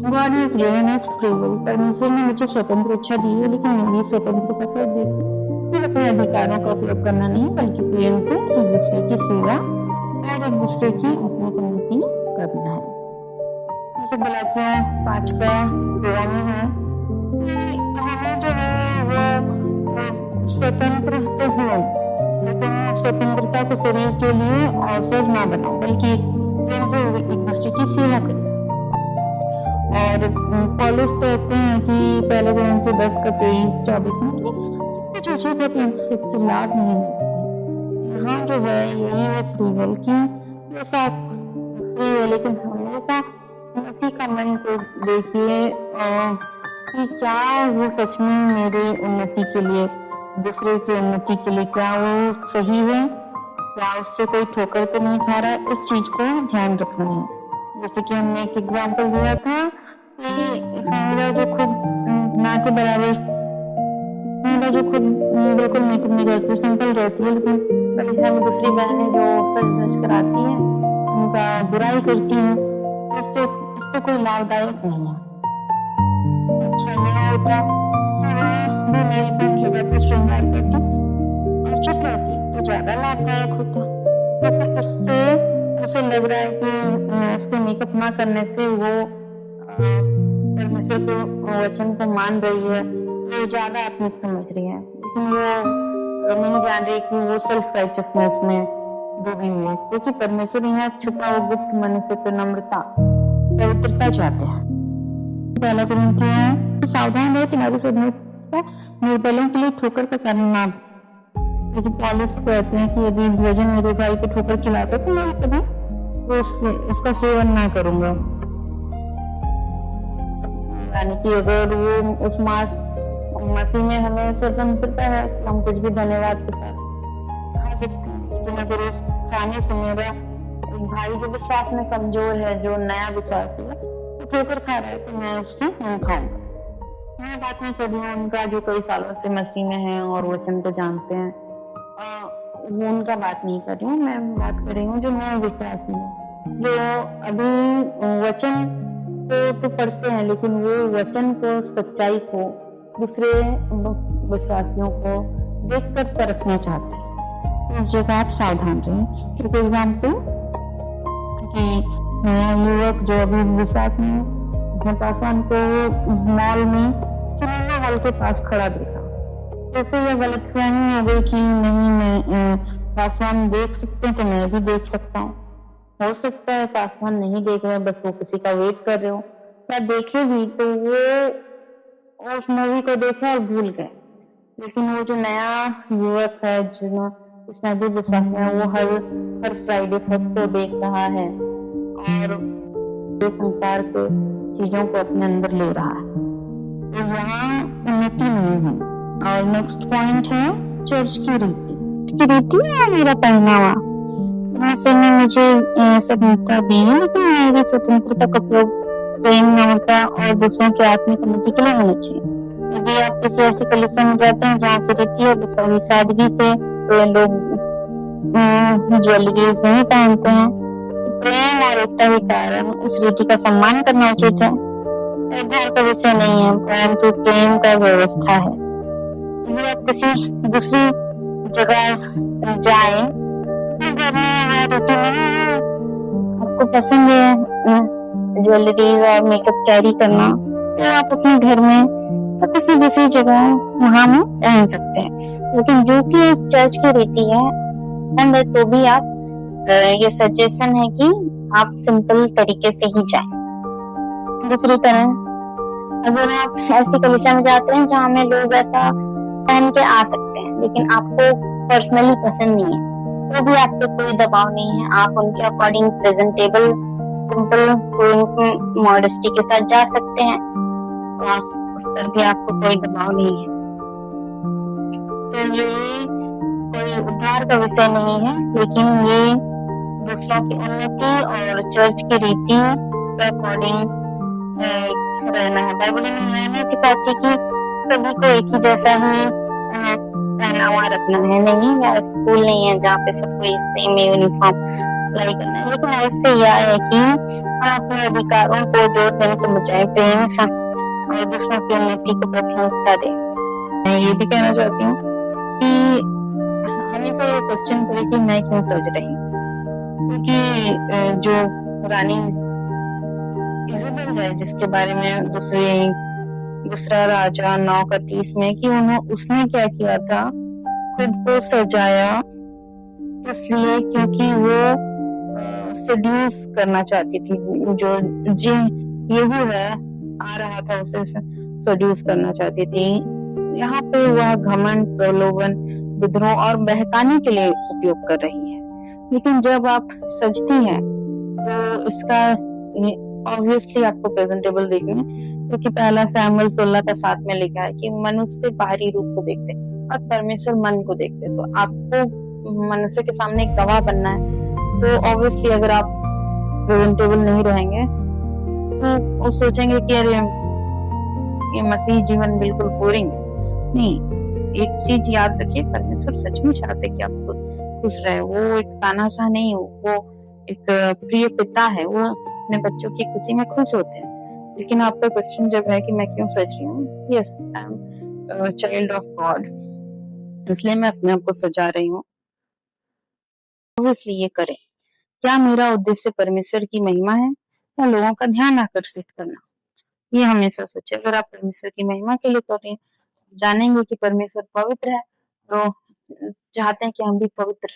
God has given us free will. परमेश्वर ने मुझे स्वतंत्र इच्छा दी है, लेकिन मेरी स्वतंत्रता का उद्देश्य सिर्फ अपने अधिकारों का उपयोग करना नहीं, बल्कि प्रेम से एक दूसरे की सेवा और एक दूसरे की आत्मोन्नति करना है। जैसे गलातिया 5 का 13 में है कि हमें जो है वो स्वतंत्र तो हो, लेकिन स्वतंत्रता को शरीर के लिए अवसर ना बनाओ, बल्कि प्रेम से एक दूसरे की सेवा करें। और पौलुस कहते हैं कि पहले कोरिन्थियों 10 का 23-24 में कि सब कुछ उचित है, परंतु सबसे लाभ नहीं मिलता। यहाँ जो है यही है फ्री विल की, जैसा फ्री है, लेकिन हमेशा मसीह का मन को देखिए कि क्या वो सच में मेरे उन्नति के लिए, दूसरे की उन्नति के लिए क्या वो सही है, क्या उससे कोई ठोकर तो नहीं खा रहा है। इस चीज को ध्यान रखना है। जैसे कि हमने एक एग्जाम्पल दिया था कि मेरा जो खुद ना के बराबर, मेरा जो खुद बिल्कुल मेकअप नहीं करती, सिंपल रहती है, लेकिन परीक्षा में दूसरी बहनें जो सज धज कर आती है उनका बुराई करती है, इससे कोई लाभदायक नहीं है। अच्छा यह होता वो मेरी बहन जगह पर श्रृंगार करती और चुप रहती तो ज्यादा लाभदायक होता, क्योंकि इससे उसे लग रहा है कि उसके मेकअप ना करने से वो परमेश्वर के वचन को मान रही है, वो ज्यादा आत्मिक समझ रही है, लेकिन वो नहीं जान रही कि वो सेल्फ राइचियसनेस में डूबी हुई है, क्योंकि परमेश्वर यहाँ छुपा हुआ गुप्त मनुष्य पे नम्रता पवित्रता चाहते हैं। पहला कोरिन्थियों सावधान रहे तुम्हारी सदमता निर्बलों के लिए ठोकर का कारण ना। जैसे पौलुस कहते हैं कि यदि भोजन मेरे भाई को ठोकर खिलाता तो मैं कभी उसका सेवन ना करूंगा, यानी कि अगर वो उस मसीह में हमें स्वतंत्रता है तो हम कुछ भी धन्यवाद के साथ खा सकते हैं, लेकिन अगर उस खाने से मेरा एक भाई जो विश्वास में कमजोर है, जो नया विश्वास है, तो ठोकर खा रहा है तो मैं उससे नहीं खाऊंगा। मैं बात नहीं कर रही हूँ उनका जो कई सालों से मसीह में है और वचन को जानते हैं, वो उनका बात नहीं कर रही हूँ, मैं बात कर रही हूँ जो नए विश्वासी है, जो अभी वचन तो पढ़ते हैं, लेकिन वो वचन को, सच्चाई को दूसरे विश्वासियों को देखकर परखना चाहते हैं। इस जगह आप सावधान रहें। फॉर एग्जाम्पल कि नया युवक जो अभी विश्वास में, उसने पासवान को मॉल में सिनेमा हॉल के पास खड़ा देखा, जैसे ये गलतफहमी हो गई कि नहीं मैं पासवान देख सकते हैं तो मैं भी देख सकता हूँ। हो सकता है पासवान नहीं देख रहे, बस वो किसी का वेट कर रहे हो, या देखे भी तो वो उस मूवी को देखा और भूल गए। लेकिन वो जो नया युवक है जिसने भी विश्वास है, वो हर फ्राइडे फर्स्ट शो देख रहा है और संसार के चीजों को अपने अंदर ले रहा है, तो यहाँ उन्नति नहीं है। और नेक्स्ट पॉइंट है चर्च की रीति और मेरा पहनावा। परमेश्वर ने मुझे स्वतंत्रता दी है, लेकिन मेरी स्वतंत्रता का उपयोग प्रेम, नम्रता और दूसरों की आत्मिक उन्नति के लिए होना चाहिए। यदि आप किसी ऐसी कलीसिया में जाते हैं जहाँ की रीति है सादगी से, तो लोग ज्वेलरीज नहीं पहनते हैं, तो प्रेम और एकता के कारण उस रीति का सम्मान करना उचित है। भेदभाव का विषय नहीं है, परंतु प्रेम का व्यवस्था है। यदि आप किसी दूसरी जगह जाए, आपको पसंद है ज्वेलरी और मेकअप कैरी करना, तो आप अपने घर में या किसी दूसरी जगह वहां में पहन सकते हैं, लेकिन जो कि इस चर्च की रीति है पसंद है तो भी आप ये सजेशन है कि आप सिंपल तरीके से ही जाएं। दूसरी तरह अगर आप ऐसी कलीसिया में जाते हैं जहाँ में लोग ऐसा पहन के आ सकते हैं, लेकिन आपको पर्सनली पसंद नहीं है, तो भी आपके कोई दबाव नहीं है, आप उनके अकॉर्डिंग प्रेजेंटेबल सिंपल मॉडेस्टी के साथ जा सकते हैं, उस पर भी आपको कोई दबाव नहीं है। तो ये कोई उद्धार का विषय नहीं है, लेकिन ये दूसरों की उन्नति और चर्च की रीति के अकॉर्डिंग रहना है। बाइबल में नहीं सिखाती कि सभी को एक ही जैसा ही पहनावा रखना है, नहीं, या स्कूल नहीं है जहाँ पे सबको सेम यूनिफॉर्म अप्लाई करना है, लेकिन इससे यह है कि हम अपने अधिकारों को जोर देने के बजाय प्रेम और दूसरों की उन्नति को प्राथमिकता दें। मैं ये भी कहना चाहती हूँ कि हमेशा ये क्वेश्चन करें कि मैं क्यों सज रही हूँ, क्योंकि जो रानी इज़ाबेल है जिसके बारे में दूसरा राजा 9:31 में कि उसने क्या किया था, खुद को सजाया इसलिए क्योंकि वो सेड्यूस करना चाहती थी, जो यहू है आ रहा था उसे सेड्यूस करना चाहती थी। यहाँ पे वह घमंड, प्रलोभन, विद्रोह और बहकाने के लिए उपयोग कर रही है। लेकिन जब आप सजती हैं तो इसका ऑब्वियसली आपको प्रेजेंटेबल देखना, क्योंकि पहला सैमुएल 16:7 में लिखा है कि मनुष्य बाहरी रूप को देखते और परमेश्वर मन को देखते। तो आपको मनुष्य के सामने एक गवाह बनना है, तो ऑब्वियसली अगर आप प्रेजेंटेबल नहीं रहेंगे तो वो सोचेंगे कि अरे ये मसीह जीवन बिल्कुल बोरिंग है। नहीं, एक चीज याद रखिए, परमेश्वर सच में चाहते कि आप खुश रहे। वो एक तानाशाह नहीं हो, वो एक प्रिय पिता है, वो अपने बच्चों की खुशी में खुश होते हैं। लेकिन आपका क्वेश्चन जब है कि मैं क्यों सज रही हूँ, yes I am child of God, इसलिए मैं अपने आप को सजा रही हूँ। ऑब्वियसली ये करें, क्या मेरा उद्देश्य परमेश्वर की महिमा है या लोगों का ध्यान आकर्षित करना? ये हमेशा सोचे। अगर आप परमेश्वर की महिमा के लिए कर रहे हैं, जानेंगे कि परमेश्वर पवित्र है, तो चाहते हैं कि हम भी पवित्र